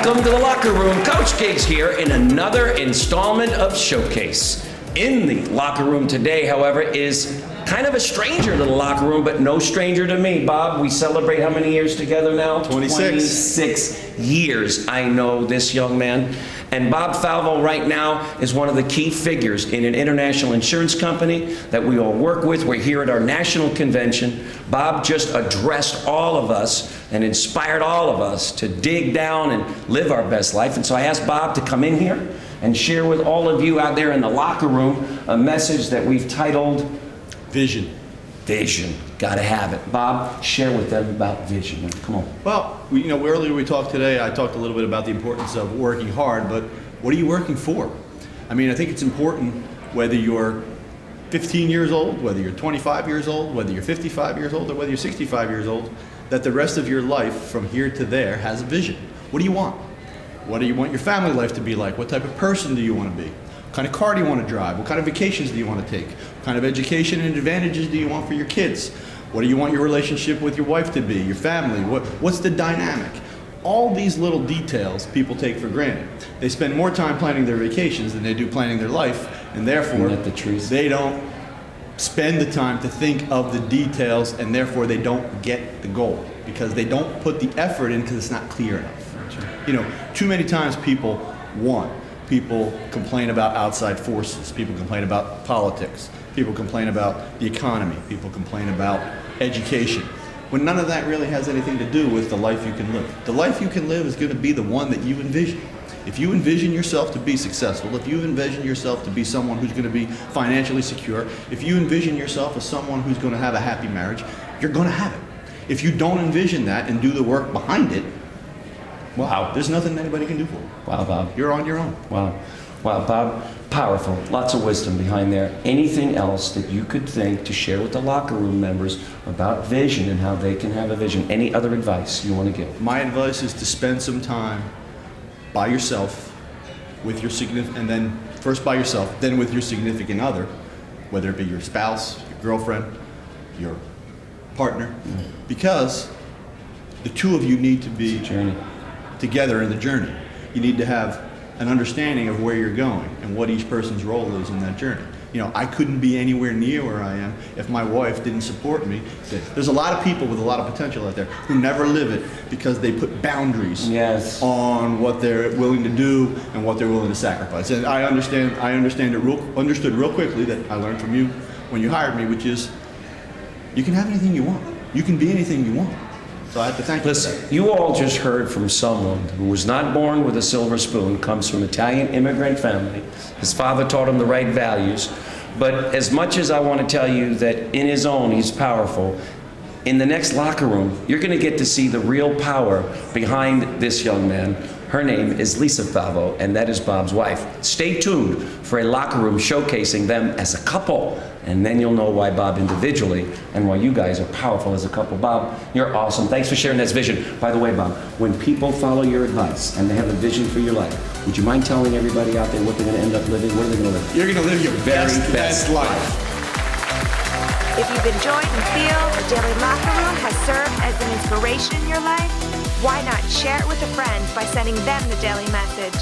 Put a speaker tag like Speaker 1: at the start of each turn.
Speaker 1: Welcome to the locker room. Coach Gigs here in another installment of Showcase. In the locker room today, however, is kind of a stranger to the locker room, but no stranger to me. Bob, we celebrate how many years together now?
Speaker 2: 26.
Speaker 1: 26 years I know this young man. And Bob Falvo right now is one of the key figures in an international insurance company that we all work with. We're here at our national convention. Bob just addressed all of us and inspired all of us to dig down and live our best life. And so I asked Bob to come in here and share with all of you out there in the locker room a message that we've titled
Speaker 2: Vision.
Speaker 1: Vision. Gotta have it. Bob, share with them about vision. Come on.
Speaker 2: Well, earlier we talked today, I talked a little bit about the importance of working hard, but what are you working for? I mean, I think it's important whether you're 15 years old, whether you're 25 years old, whether you're 55 years old, or whether you're 65 years old, that the rest of your life from here to there has a vision. What do you want? What do you want your family life to be like? What type of person do you want to be? What kind of car do you want to drive? What kind of vacations do you want to take? What kind of education and advantages do you want for your kids? What do you want your relationship with your wife to be, your family? What's the dynamic? All these little details people take for granted. They spend more time planning their vacations than they do planning their life, and therefore they don't spend the time to think of the details, and therefore they don't get the goal because they don't put the effort in because it's not clear enough. Too many times people complain about outside forces, people complain about politics, people complain about the economy, people complain about education, when none of that really has anything to do with the life you can live. The life you can live is going to be the one that you envision. If you envision yourself to be successful, if you envision yourself to be someone who's going to be financially secure, if you envision yourself as someone who's going to have a happy marriage, you're going to have it. If you don't envision that and do the work behind it, wow, there's nothing anybody can do for you.
Speaker 1: Wow, Bob.
Speaker 2: You're on your own.
Speaker 1: Wow. Wow, Bob, powerful. Lots of wisdom behind there. Anything else that you could think to share with the locker room members about vision and how they can have a vision? Any other advice you want to give?
Speaker 2: My advice is to spend some time by yourself with your and then first by yourself, then with your significant other, whether it be your spouse, your girlfriend, your partner, because the two of you need to be together in the journey. You need to have an understanding of where you're going and what each person's role is in that journey. I couldn't be anywhere near where I am if my wife didn't support me. There's a lot of people with a lot of potential out there who never live it because they put boundaries on what they're willing to do and what they're willing to sacrifice. And I understood real quickly that I learned from you when you hired me, which is you can have anything you want. You can be anything you want. So I have to thank you.
Speaker 1: Listen, you all just heard from someone who was not born with a silver spoon, comes from an Italian immigrant family. His father taught him the right values. But as much as I want to tell you that in his own he's powerful, in the next locker room, you're going to get to see the real power behind this young man. Her name is Lisa Falvo, and that is Bob's wife. Stay tuned for a locker room showcasing them as a couple, and then you'll know why Bob individually and why you guys are powerful as a couple. Bob, you're awesome. Thanks for sharing this vision. By the way, Bob, when people follow your advice and they have a vision for your life, would you mind telling everybody out there what they're going to end up living? What are they going to live?
Speaker 2: You're going to live your
Speaker 1: very
Speaker 2: best life.
Speaker 3: If you've enjoyed and feel the Daily Locker Room has served as an inspiration in your life, why not share it with a friend by sending them the daily message?